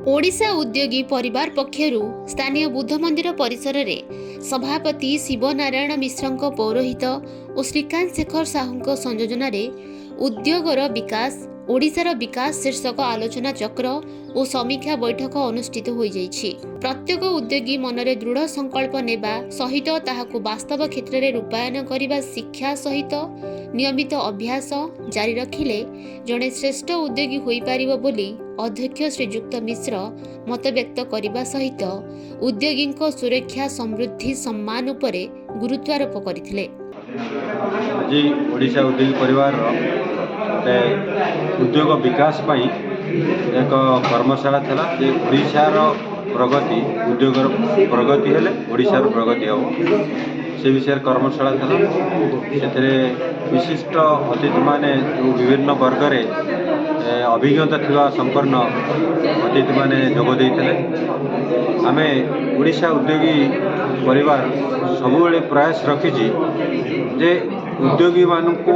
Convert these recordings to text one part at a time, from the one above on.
ओडिशा उद्योगी परिवार पक्षरु स्थानीय बुद्ध मंदिर परिसर रे सभापति शिवनारायण मिश्र पौरोहित और श्रीकांत शेखर साहू संयोजन रे उद्योगर विकास ओडिशार विकास शीर्षक आलोचना चक्र और समीक्षा बैठक अनुष्ठित हो जाइछि। प्रत्येक उद्योगी मनरे दृढ़ संकल्प नेबा सहित ताहाकु वास्तव क्षेत्र में रूपायन करने शिक्षा सहित नियमित अभ्यास जारी रखिले जड़े श्रेष्ठ उद्योगी होई पारिबो बोली अध्यक्ष श्रीजुक्त मिश्र मत व्यक्त करने सहित उद्योगी सुरक्षा समृद्धि सम्मान उपरे गुरुत्वारोप करथिले। आज ओडिशा उद्योगी परिवार उद्योग विकास पाई एक कर्मशाला थिला जे ओडिशार प्रगति उद्योग प्रगति हेले ओडिशार प्रगति हम से विषय कर्मशाला थिला से विशिष्ट अतिथि माने विभिन्न वर्ग रे अभिज्ञता थिबा संपन्न अतिथि माने जोग देइथिले। आमे ओडिशा उद्योगी परिवार सबुबेले प्रयास रखिछि जे उद्योगी मानक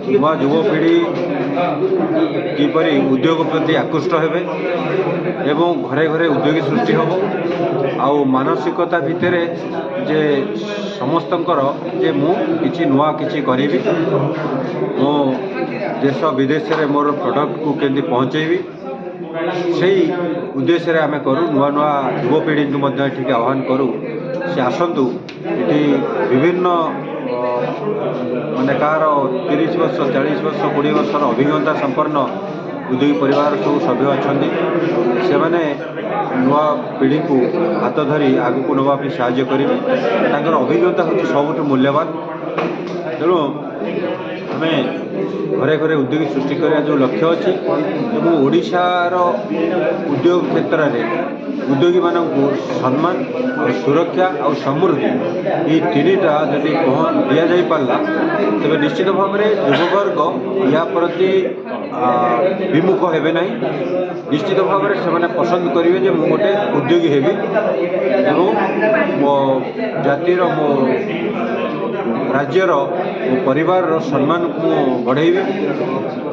युवा युवपीढ़ी किपरि उद्योग प्रति आकृष्ट हेबे एवं घरे घरे उद्योगी सृष्टि हम आउ मानसिकता भितर जे समस्तंकर जे मु किछि नुआ किछि करिवि मो देश विदेश रे मोर प्रोडक्ट को केंदी पहुँचेबी से उद्देश्य रे आमे करू नुआ नुआ युवपीढ़ी को मध्य ठीक आह्वान करू से आसतु ये विभिन्न माने कार 30 वर्ष 40 वर्ष 20 वर्ष अभिज्ञता संपन्न उद्योगी परिवार सब सभ्य अच्छा से माने नुआ पीढ़ी को हाथ धरी आगू नवापी साहाय्य करेंगे तांकर अभिज्ञता हूँ सबुठ मूल्यवान। तेणु आम घरे घरे उद्योगी सृष्टि करने जो लक्ष्य अच्छी और ओडिशार उद्योग क्षेत्र में उद्योगी मानक सम्मान और सुरक्षा और समृद्धि ये तीनटा जदि दि जा पारा तेज निश्चित भाव में युववर्ग या प्रति विमुख हेबे नहीं निश्चित भाव में से पसंद करेंगे जे मु गोटे उद्योगी हेबी एवं मो जातिर मो राज्यर मो परिवार सम्मान को बढ़ेबी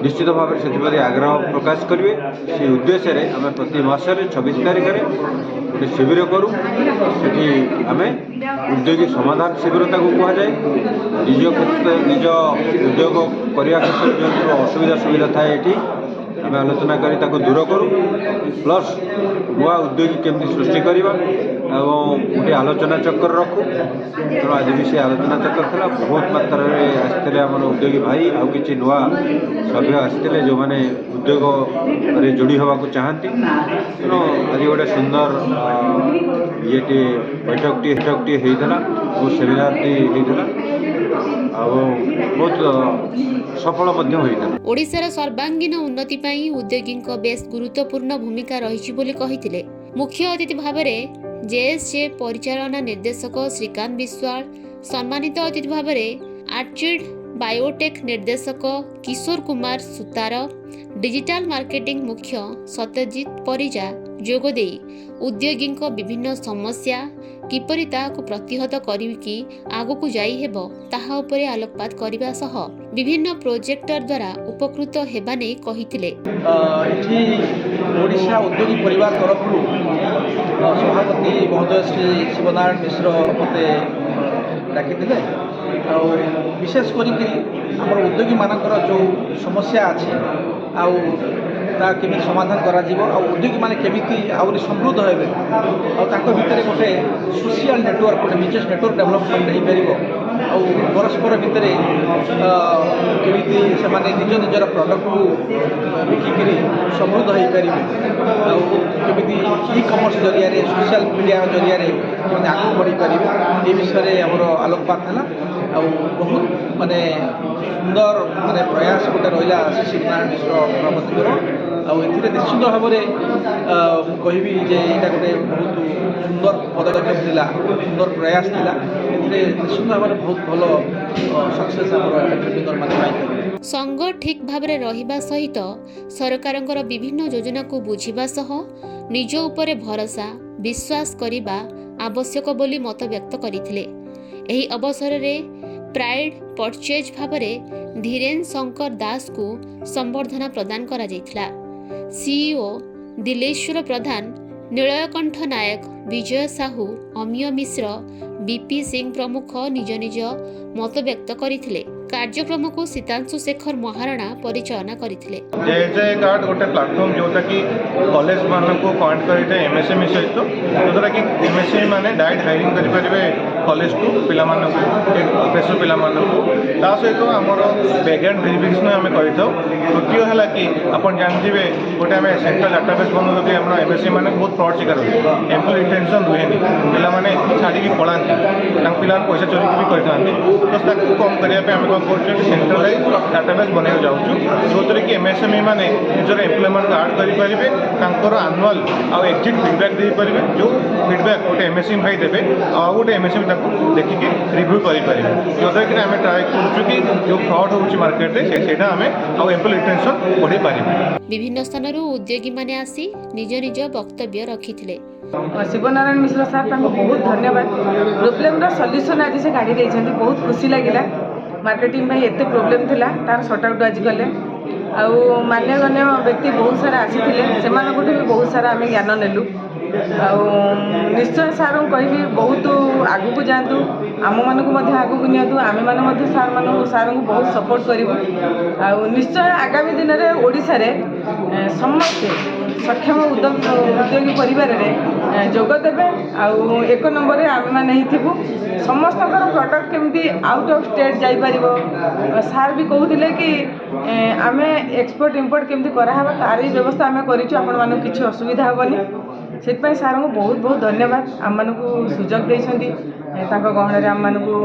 निश्चित भाव में से आग्रह प्रकाश करेंगे से उद्देश्य रे आम प्रति मासरे 26 तारिख में गोटे शिविर करूँ से आम उद्योगी समाधान शिविर कहुए निज क्षेत्र निज उद्योग करने क्षेत्र जो असुविधा सुविधा थाए ये आम आलोचना करी दूर करूँ प्लस नुआ उद्योगी केमती सृष्टि करवा एवं गोटे आलोचना चक्र रखू। तेणु आज भी से आलोचना चक्र था बहुत मात्रा आसते आम उद्योगी भाई आउ कि नुआ सभ्य आसते जो मैंने उद्योग में जोड़ी हवा को चाहती। तेणु आज गोटे सुंदर ये बैठकटी होता और सेमिनारटी होता बहुत सफल होता। ओडिशार सर्वांगीन उन्नति पाई उद्योगी बेस गुरुत्वपूर्ण भूमिका रही बोली कहिथिले। मुख्य अतिथि भाव में जेएसजे परिचालना निर्देशक श्रीकांत विश्वाल, सम्मानित अतिथि भाव में आर्चिड बायोटेक निर्देशक किशोर कुमार सुतार, डिजिटल मार्केटिंग मुख्य सत्यजित परिजा जोगदे उद्योगी विभिन्न समस्या किपरि ताहाकु प्रतिहत करिकि आगकु जाई हेबो ताहा उपरे आलोकपात करिबा सह विभिन्न प्रोजेक्टर द्वारा उपकृत हेबा नै कहिथिले। एठी ओडिशा उद्योगी परिवार तरफ सभापति महोदय श्री शिवनारायण मिश्र मते डाकिथिले और विशेष करिकि हमर उद्योगी मानकर जो समस्या अछि आउ केमी समाधान करा उद्योगी मैंने केमी आहरी समृद्ध हेबे भितर गोटे सोशल नेटवर्क गोटे बिजनेस नेटवर्क डेवलपमेंट हो पार परस्पर भितर केमी से निज निजर प्रडक्ट को बिकिकी समृद्ध हो पारे केमी इ कमर्स जरिया सोशल मीडिया जरिया आगे बढ़ी पारे ये विषय आमर आलोकपात है बहुत माने सुंदर माने प्रयास गोटे रहा शिवनारायण मिश्र सभापति निश्चित भाव में कहबी जे यहाँ गोटे बहुत सुंदर पदक्षेप था सुंदर प्रयास था निश्चित भाव में बहुत भल सक्सेस संघ ठीक भाव में रहिबा सहित सरकारंकर विभिन्न योजना को बुझिबा सह निज उपरे भरोसा विश्वास करिबा आवश्यक बोली मत व्यक्त करथिले। एही अवसर रे प्राइड परचेज भाव में धीरेन शंकर दास को संबर्धना प्रदान करा जायथिला। सीईओ दिलेश्वर प्रधान ନୀଳକଣ୍ଠ ନାୟକ, ବିଜୟ ସାହୁ, ଅମିୟ ମିଶ୍ର, ବିପି ସିଂ ପ୍ରମୁଖ ନିଜ ନିଜ ମତ ବ୍ୟକ୍ତ କରିଥିଲେ। କାର୍ଯ୍ୟକ୍ରମକୁ ଶୀତାଂଶୁ ଶେଖର ମହାରଣା ପରିଚାଳନା କରିଥିଲେ। ଜେ କାର୍ଡ ଗୋଟେ ପ୍ଲାଟଫର୍ମ ଯେଉଁଟାକି କଲେଜ ମାନଙ୍କୁ କନେକ୍ଟ କରିଥାଏ ଏମ୍ଏସ୍ଏମ୍ଇ ସହିତ, ଯେଉଁଦ୍ୱାରା କି ଏମ୍ଏସ୍ଏମ୍ଇ ମାନେ ଡାଇରେକ୍ଟ ହାଇରିଂ କରିପାରିବେ କଲେଜକୁ ପିଲାମାନଙ୍କୁ, ପ୍ରେସର ପିଲାମାନଙ୍କୁ। ତା ସହିତ ଆମର ବ୍ୟାକଗ୍ରାଉଣ୍ଡ ଭେରିଫିକେସନ୍ ଆମେ କରିଥାଉ। ତୃତୀୟ ହେଲା କି ଆପଣ ଜାଣିଥିବେ ଗୋଟେ ଆମେ ସେଣ୍ଟ୍ରାଲ ଡାଟାବେସ୍ ବନଉଛୁ କି ଆମର ଏମ୍ଏସ୍ଏମ୍ଇ ମାନେ ବହୁତ ଫ୍ରଡ୍ ଶିକାର ହୁଏ, ଏମ୍ପ୍ଲୟ ରିଟେନସନ୍ ରୁହେନି, ପିଲାମାନେ ଛାଡ଼ିକି ପଳାନ୍ତି, ତାଙ୍କ ପିଲାମାନେ ପଇସା ଚୋରିକି ବି କରିଥାନ୍ତି। ତ ତାକୁ କମ୍ କରିବା ପାଇଁ ଆମେ କ'ଣ କରୁଛୁ କି ସେଣ୍ଟ୍ରାଲାଇଜ୍ ଡାଟାବେସ୍ ବନେଇବାକୁ ଯାଉଛୁ, ଯେଉଁଥିରେ କି ଏମ୍ଏସ୍ଏମ୍ଇ ମାନେ ନିଜର ଏମ୍ପ୍ଲୟମାନଙ୍କୁ ଆଡ଼୍ କରିପାରିବେ, ତାଙ୍କର ଆନୁଆଲ୍ ଆଉ ଏକ୍ଜିଟ୍ ଫିଡ଼ବ୍ୟାକ୍ ଦେଇପାରିବେ। ଯେଉଁ ଫିଡ଼ବ୍ୟାକ୍ ଗୋଟେ ଏମ୍ଏସ୍ଏମ୍ଇ ଭାଇ ଦେବେ ଆଉ ଗୋଟେ ଏମ୍ଏସ୍ଏମ୍ଇ ତାକୁ ଦେଖିକି ରିଭ୍ୟୁ କରିପାରିବେ। ଯେଉଁଦ୍ୱାରା କି ଆମେ ଟ୍ରାଏ କରୁଛୁ କି ଯେଉଁ ଫ୍ରଡ୍ ହେଉଛି ମାର୍କେଟରେ ସେଇଟା ଆମେ ଆଉ ଏମ୍ପ୍ଲୟ ରିଟେନସନ୍ ବଢ଼େଇ ପାରିବୁ। ବିଭିନ୍ନ ସ୍ଥାନରୁ ଉଦ୍ୟୋଗୀମାନେ ଆସି ନିଜ ନିଜ ବକ୍ତବ୍ୟ ରଖିଥିଲେ। ଶିବନାରାୟଣ ମିଶ୍ର ସାର୍ ତାଙ୍କୁ ବହୁତ ଧନ୍ୟବାଦ। ପ୍ରୋବ୍ଲେମର ସଲ୍ୟୁସନ୍ ଆଜି ସେ କାଢ଼ି ଦେଇଛନ୍ତି, ବହୁତ ଖୁସି ଲାଗିଲା। ମାର୍କେଟିଂ ପାଇଁ ଏତେ ପ୍ରୋବ୍ଲେମ୍ ଥିଲା, ତାର ସର୍ଟ ଆଉଟ୍ ଆଜି କଲେ। ଆଉ ମାନ୍ୟଗଣ୍ୟ ବ୍ୟକ୍ତି ବହୁତ ସାରା ଆସିଥିଲେ, ସେମାନଙ୍କଠୁ ବି ବହୁତ ସାରା ଆମେ ଜ୍ଞାନ ନେଲୁ। ଆଉ ନିଶ୍ଚୟ ସାର୍ଙ୍କୁ କହିବି ବହୁତ ଆଗକୁ ଯାଆନ୍ତୁ, ଆମମାନଙ୍କୁ ମଧ୍ୟ ଆଗକୁ ନିଅନ୍ତୁ, ଆମେମାନେ ମଧ୍ୟ ସାର୍ଙ୍କୁ ବହୁତ ସପୋର୍ଟ କରିବୁ। ଆଉ ନିଶ୍ଚୟ ଆଗାମୀ ଦିନରେ ଓଡ଼ିଶାରେ ସମସ୍ତେ ସକ୍ଷମ ଉଦ୍ୟୋଗୀ ପରିବାରରେ ଯୋଗ ଦେବେ। ଆଉ ଏକ ନମ୍ବରରେ ଆମେମାନେ ହିଁ ଥିବୁ। ସମସ୍ତଙ୍କର ପ୍ରଡ଼କ୍ଟ କେମିତି ଆଉଟ୍ ଅଫ୍ ଷ୍ଟେଟ୍ ଯାଇପାରିବ, ସାର୍ ବି କହୁଥିଲେ କି ଆମେ ଏକ୍ସପୋର୍ଟ ଇମ୍ପୋର୍ଟ କେମିତି କରାହେବ ତାର ବି ବ୍ୟବସ୍ଥା ଆମେ କରିଛୁ, ଆପଣମାନଙ୍କୁ କିଛି ଅସୁବିଧା ହେବନି। ସେଥିପାଇଁ ସାର୍ଙ୍କୁ ବହୁତ ବହୁତ ଧନ୍ୟବାଦ। ଆମମାନଙ୍କୁ ସୁଯୋଗ ଦେଇଛନ୍ତି, ତାଙ୍କ ଗହଣରେ ଆମମାନଙ୍କୁ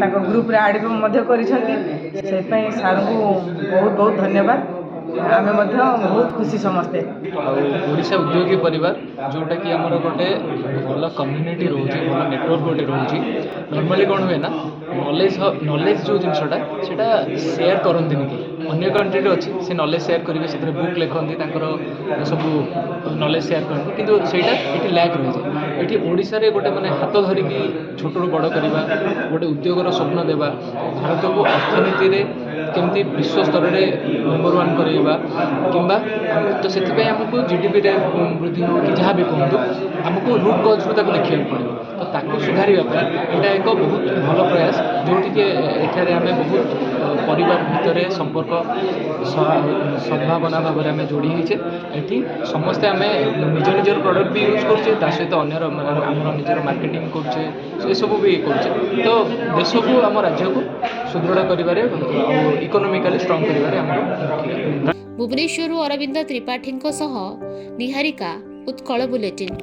ତାଙ୍କ ଗ୍ରୁପରେ ଆଡ଼୍ ମଧ୍ୟ କରିଛନ୍ତି। ସେଥିପାଇଁ ସାର୍ଙ୍କୁ ବହୁତ ବହୁତ ଧନ୍ୟବାଦ। ଆମେ ମଧ୍ୟ ବହୁତ ଖୁସି ସମସ୍ତେ। ଆଉ ଓଡ଼ିଶା ଉଦ୍ୟୋଗୀ ପରିବାର ଯେଉଁଟାକି ଆମର ଗୋଟେ ଭଲ କମ୍ୟୁନିଟି ରହୁଛି, ଭଲ ନେଟୱାର୍କ ଗୋଟେ ରହୁଛି। ନର୍ମାଲି କ'ଣ ହୁଏ ନା, ନଲେଜ୍ ଯେଉଁ ଜିନିଷଟା ସେଇଟା ସେୟାର କରନ୍ତିନି କେହି। ଅନ୍ୟ କଣ୍ଟ୍ରିରେ ଅଛି, ସେ ନଲେଜ୍ ସେୟାର କରିବେ, ସେଥିରେ ବୁକ୍ ଲେଖନ୍ତି, ତାଙ୍କର ସବୁ ନଲେଜ୍ ସେୟାର କରନ୍ତି, କିନ୍ତୁ ସେଇଟା ଏଠି ଲ୍ୟାକ୍ ରହିଯାଏ। ଏଠି ଓଡ଼ିଶାରେ ଗୋଟେ ମାନେ ହାତ ଧରିକି ଛୋଟରୁ ବଡ଼ କରିବା, ଗୋଟେ ଉଦ୍ୟୋଗର ସ୍ୱପ୍ନ ଦେବା, ଭାରତକୁ ଅର୍ଥନୀତିରେ କେମିତି ବିଶ୍ୱ ସ୍ତରରେ ନମ୍ବର 1 କରାଇବା, କିମ୍ବା ତ ସେଥିପାଇଁ ଆମକୁ ଜିଡିପିରେ ବୃଦ୍ଧି ହେଉ କି ଯାହା ବି କୁହନ୍ତୁ, ଆମକୁ ରୁଟ୍ କଜ୍ରୁ ତାକୁ ଦେଖିବାକୁ ପଡ଼ିବ। ତ ତାକୁ ସୁଧାରିବା ପାଇଁ ଏଇଟା ଏକ ବହୁତ ଭଲ ପ୍ରୟାସ, ଯେଉଁଠିକି ଏଠାରେ ଆମେ ବହୁତ ପରିବାର ଭିତରେ ସମ୍ପର୍କ ସଦ୍ଭାବନା ଭାବରେ ଆମେ ଯୋଡ଼ି ହେଇଛେ। ଏଠି ସମସ୍ତେ ଆମେ ନିଜ ନିଜର ପ୍ରଡ଼କ୍ଟ ବି ୟୁଜ୍ କରୁଛେ, ତା ସହିତ ଅନ୍ୟର ଆମର ନିଜର ମାର୍କେଟିଂ କରୁଛେ, ଏସବୁ ବି କରୁଛେ। ତ ଦେଶକୁ, ଆମ ରାଜ୍ୟକୁ ସୁଦୃଢ଼ କରିବାରେ ଆଉ ଇକୋନୋମିକାଲି ଷ୍ଟ୍ରଙ୍ଗ କରିବାରେ ଆମର ଭୁବନେଶ୍ୱରରୁ ଅରବିନ୍ଦ ତ୍ରିପାଠୀଙ୍କ ସହ ନିହାରିକା, ଉତ୍କଳ ବୁଲେଟିନ୍।